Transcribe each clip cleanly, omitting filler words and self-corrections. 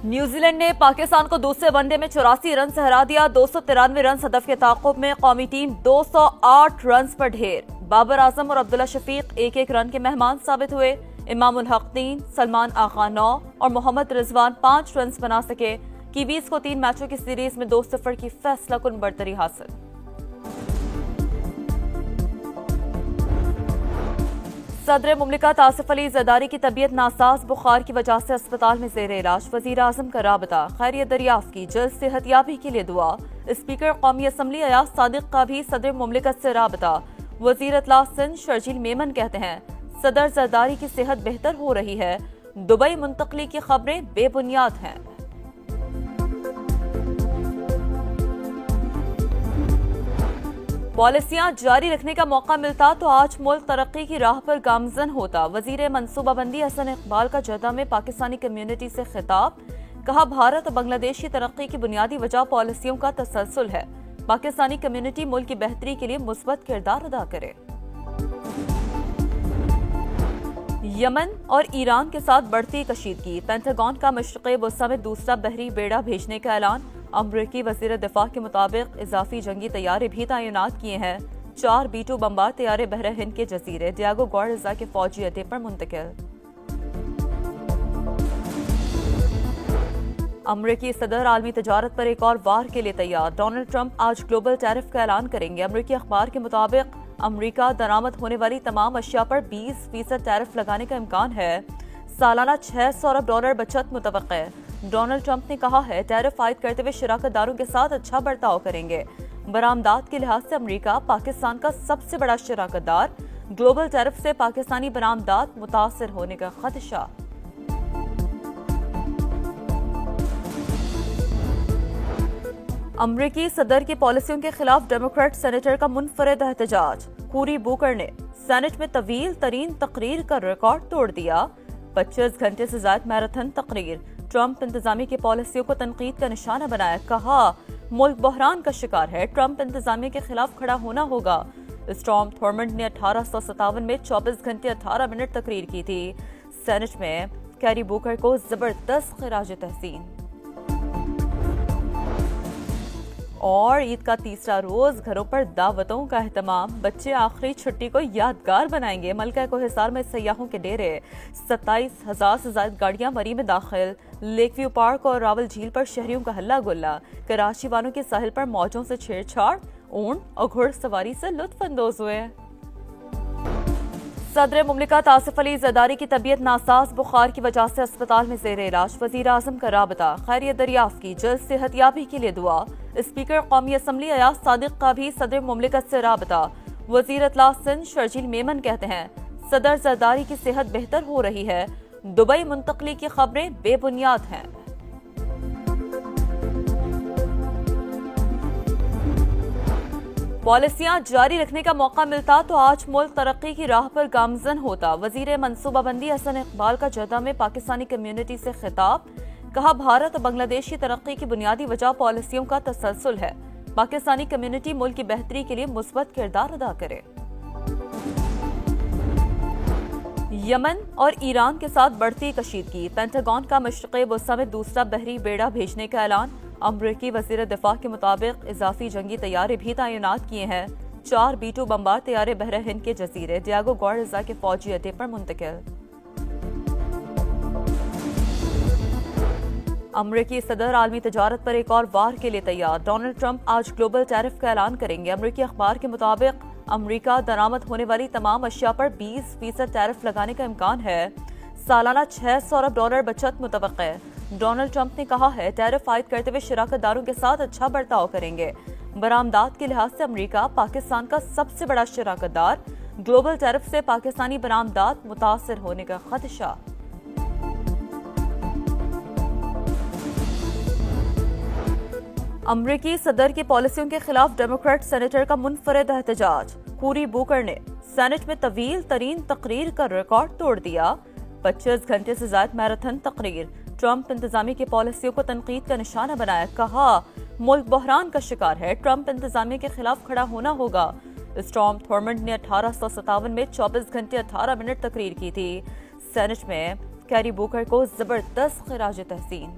New Zealand ने पाकिस्तान को दूसरे वनडे में 84 रन से हरा दिया। 293 रन हदफ के ताक़ुब में कौमी टीम 208 रन पर ढेर। बाबर आजम और अब्दुल्ला शफीक एक एक रन के मेहमान साबित हुए। इमामुल हक 3, सलमान आगा 9 और मोहम्मद रिजवान 5 रन बना सके। कीवीज को 3 मैचों की सीरीज में 2-0 की फैसलाकुन बढ़तरी हासिल। सदर मुमलिकत आसिफ अली जरदारी की तबीयत नासाज बुखार की वजह से अस्पताल में जेर इलाज। वजीर आजम का राबता, खैरियत दरियाफ्त की, जल्द सेहतयाबी के लिए दुआ। स्पीकर कौमी असम्बली अयाज सादिक का भी सदर मुमलिकत से राबता। वजीर इत्तला सिंध शर्जील मेमन कहते हैं सदर जरदारी की सेहत बेहतर हो रही है। दुबई मुंतकली की खबरें बेबुनियाद हैं। पॉलिसियां जारी रखने का मौका मिलता तो आज मुल्क तरक्की की राह पर गामजन होता। वजीर मनसूबाबंदी हसन इकबाल का जद्दा में पाकिस्तानी कम्युनिटी से खिताब। कहा भारत और बांग्लादेश की तरक्की की बुनियादी वजह पॉलिसियों का तसलसल है। पाकिस्तानी कम्युनिटी मुल्क की बेहतरी के लिए मुस्बत किरदार अदा करे। यमन और ईरान के साथ बढ़ती कशीदगी। पेंटागन का मशरिक़ वस्ता में दूसरा बहरी बेड़ा भेजने का ऐलान। अमरीकी वज़ीर दिफा के मुताबिक इजाफी जंगी तैयारे भी तैनात किए हैं। 4 B-2 बमबार तैयारे बहर हिंद के जजीरे डियागो गार्डिजा के फौजी अड्डे पर मुंतकिल। अमरीकी सदर आलमी तजारत पर एक और वार के लिए तैयार। डोनाल्ड ट्रंप आज ग्लोबल टैरिफ का ऐलान करेंगे। अमरीकी अखबार के मुताबिक अमरीका दरामद होने वाली तमाम अशिया पर 20% टैरिफ लगाने का इम्कान है। सालाना $600 अरब बचत मुतवक्के है। डोनाल्ड ट्रंप ने कहा है टैरिफ आयद करते हुए शराकतदारों के साथ अच्छा बर्ताव करेंगे। बरामदात के लिहाज से अमरीका पाकिस्तान का सबसे बड़ा शराकतदार। ग्लोबल टैरिफ से पाकिस्तानी बरामदात मुतासर होने का खदशा। अमरीकी सदर की पॉलिसियों के खिलाफ डेमोक्रेट सेनेटर का मुनफरद एहतजाज। कूरी बूकर ने सेनेट में तवील तरीन तकरीर का रिकॉर्ड तोड़ दिया। 25 घंटे से ज्यादा मैराथन तकरीर। ट्रंप इंतजामी की पॉलिसियों को तनकीद का निशाना बनाया। कहा मुल्क बहरान का शिकार है। ट्रंप इंतजामी के खिलाफ खड़ा होना होगा। स्टॉर्म थॉर्मंड ने 1857 में 24 घंटे 18 मिनट तकरीर की थी। सेनेट में कैरी बूकर को जबरदस्त खिराज तहसीन। और ईद का तीसरा रोज घरों पर दावतों का एहतमाम। बच्चे आखिरी छुट्टी को यादगार बनाएंगे। मलका को हिसार में सयाहों के डेरे। 27,000 से ज्यादा गाड़ियां मरी में दाखिल। लेक व्यू पार्क और रावल झील पर शहरियों का हल्ला गुल्ला। कराची वालों के साहिल पर मौजों से छेड़छाड़। ऊंट और घुड़सवारी से लुत्फ अंदोज हुए। सदर मुमलिकत आसिफ अली जरदारी की तबीयत नासाज बुखार की वजह से अस्पताल में जेर इलाज। वजीर आजम का राबता, खैरियत दरियाफ्त की, जल्द सेहतयाबी के लिए दुआ। स्पीकर कौमी असम्बली अयाज सादिक का भी सदर मुमलिकत से राबता। वजीर इत्तला सिंध शर्जील मेमन कहते हैं सदर जरदारी की सेहत बेहतर हो रही है। दुबई मुंतकली की खबरें बेबुनियाद हैं। पॉलिसियां जारी रखने का मौका मिलता तो आज मुल्क तरक्की की राह पर गामजन होता। वजीर मनसूबाबंदी हसन इकबाल का जद्दा में पाकिस्तानी कम्युनिटी से खिताब। कहा भारत और बांग्लादेश की तरक्की की बुनियादी वजह पॉलिसियों का तसलसल है। पाकिस्तानी कम्युनिटी मुल्क की बेहतरी के लिए मुस्बत किरदार अदा करे। यमन और ईरान के साथ बढ़ती कशीदगी। पेंटागन का मशरिक़ वस्ता में दूसरा बहरी बेड़ा भेजने का ऐलान। अमरीकी वज़ीर दिफा के मुताबिक इजाफी जंगी तैयारे भी तैनात किए हैं। 4 B-2 बमबार तैयारे बहर हिंद के जजीरे डियागो गार्डिजा के फौजी अड्डे पर मुंतकिल। अमरीकी सदर आलमी तजारत पर एक और वार के लिए तैयार। डोनाल्ड ट्रंप आज ग्लोबल टैरिफ का ऐलान करेंगे। अमरीकी अखबार के मुताबिक अमरीका दरामद होने वाली तमाम अशिया पर 20% टैरिफ लगाने का इम्कान है। सालाना $600 अरब बचत मुतवक्के है। डोनाल्ड ट्रंप ने कहा है टैरिफ आयद करते हुए शराकतदारों के साथ अच्छा बर्ताव करेंगे। बरामदात के लिहाज से अमरीका पाकिस्तान का सबसे बड़ा शराकतदार। ग्लोबल टैरिफ से पाकिस्तानी बरामदात मुतासर होने का खदशा। अमरीकी सदर की पॉलिसियों के खिलाफ डेमोक्रेट सेनेटर का मुनफरद एहतजाज। कूरी बूकर ने सेनेट में तवील तरीन तकरीर का रिकॉर्ड तोड़ दिया। 25 घंटे से ज्यादा मैराथन तकरीर। ट्रंप इंतजामी की पॉलिसियों को तनकीद का निशाना बनाया। कहा मुल्क बहरान का शिकार है। ट्रंप इंतजामी के खिलाफ खड़ा होना होगा। स्टॉर्म थॉर्मंड ने 1857 में 24 घंटे 18 मिनट तकरीर की थी। सेनेट में कैरी बूकर को जबरदस्त खिराज तहसीन।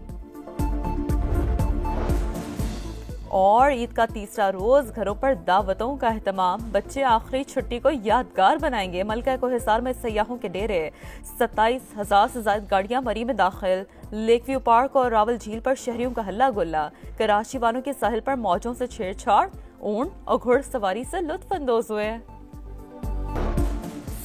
और ईद का तीसरा रोज घरों पर दावतों का एहतमाम, बच्चे आखिरी छुट्टी को यादगार बनाएंगे। मलका को हिसार में सयाहों के डेरे, 27,000 से ज्यादा गाड़ियां मरी में दाखिल। लेक व्यू पार्क और रावल झील पर शहरियों का हल्ला गुल्ला। कराची वालों के साहिल पर मौजों से छेड़छाड़, ऊंट और घुड़सवारी से लुत्फ अंदोज हुए।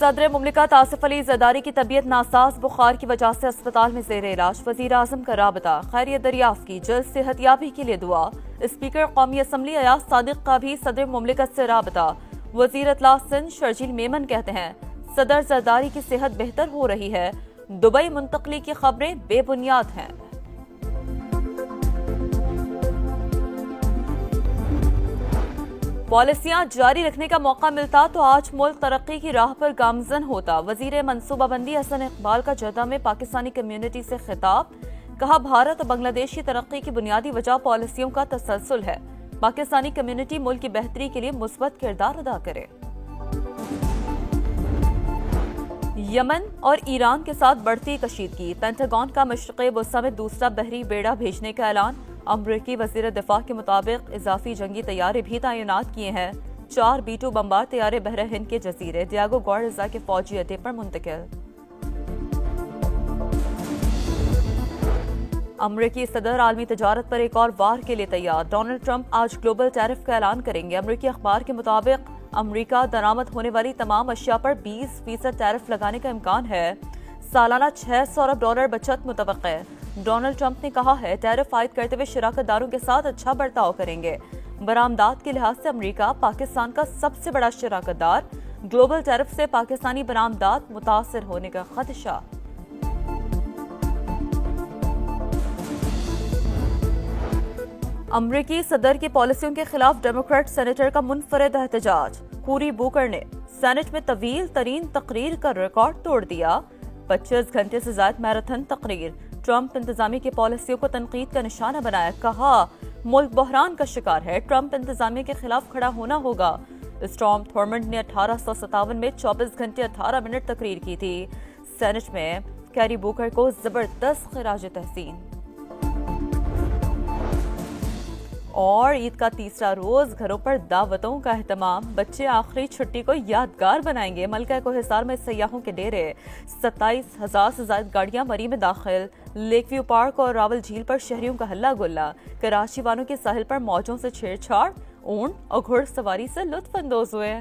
सदर मुमलिकत आसिफ अली जरदारी की तबीयत नासाज बुखार की वजह से अस्पताल में जेर इलाज। वजीर आजम का राबता, खैरियत दरियाफ्त की, जल्द सेहतियाबी के लिए दुआ। स्पीकर कौमी असम्बली अयाज सादिक का भी सदर मुमलिकत से राबता। वजीर इत्तला सिंध शर्जील मेमन कहते हैं सदर जरदारी की सेहत बेहतर हो रही है। दुबई मुंतकली की खबरें बेबुनियाद हैं। पॉलिसियां जारी रखने का मौका मिलता तो आज मुल्क तरक्की की राह पर गामजन होता। वजीर मनसूबाबंदी हसन इकबाल का जद्दा में पाकिस्तानी कम्युनिटी से खिताब, कहा भारत और बांग्लादेश की तरक्की की बुनियादी वजह पॉलिसियों का तसलसल है। पाकिस्तानी कम्युनिटी मुल्क की बेहतरी के लिए मुस्बत किरदार अदा करे। यमन और ईरान के साथ बढ़ती कशीदगी, पेंटागन का मशरिक़ वस्ता में दूसरा बहरी बेड़ा भेजने का ऐलान। अमरीकी वज़ीर दिफा के मुताबिक इजाफी जंगी तैयारे भी तैनात किए हैं। 4 B-2 बमबार तैयारे बहर हिंद के जजीरे डियागो गार्जा के फौजी अड्डे पर मुंतकिल। अमरीकी सदर आलमी तजारत पर एक और वार के लिए तैयार। डोनाल्ड ट्रंप आज ग्लोबल टैरिफ का ऐलान करेंगे। अमरीकी अखबार के मुताबिक अमरीका दरामद होने वाली तमाम अशिया पर 20% टैरिफ लगाने का इम्कान है। सालाना $600 अरब बचत मुतवक्का है। डोनाल्ड ट्रंप ने कहा है टैरिफ आयद करते हुए शराकतदारों के साथ अच्छा बर्ताव करेंगे। बरामदात के लिहाज से अमरीका पाकिस्तान का सबसे बड़ा शराकतदार। ग्लोबल टैरिफ से पाकिस्तानी बरामदात मुतासर होने का खदशा। अमरीकी सदर की पॉलिसियों के खिलाफ डेमोक्रेट सेनेटर का मुनफरद एहतजाज। कोरी बूकर ने सेनेट में तवील तरीन तकरीर का रिकॉर्ड तोड़ दिया। 25 घंटे से ज्यादा मैराथन तकरीर। ट्रंप इंतजामिया की पॉलिसियों को तनकीद का निशाना बनाया, कहा मुल्क बहरान का शिकार है, ट्रंप इंतजामिया के खिलाफ खड़ा होना होगा। स्टॉर्म थॉर्मंड ने 1857 में 24 घंटे 18 मिनट तकरीर की थी। सेनेट में कैरी बूकर को जबरदस्त खिराज तहसीन। और ईद का तीसरा रोज घरों पर दावतों का एहतमाम, बच्चे आखिरी छुट्टी को यादगार बनाएंगे। मलका को हिसार में सयाहों के डेरे, 27,000 से ज्यादा गाड़ियां मरी में दाखिल। लेक व्यू पार्क और रावल झील पर शहरियों का हल्ला गुल्ला। कराची वालों के साहिल पर मौजों से छेड़छाड़, ऊंट और घुड़सवारी से लुत्फ अंदोज हुए।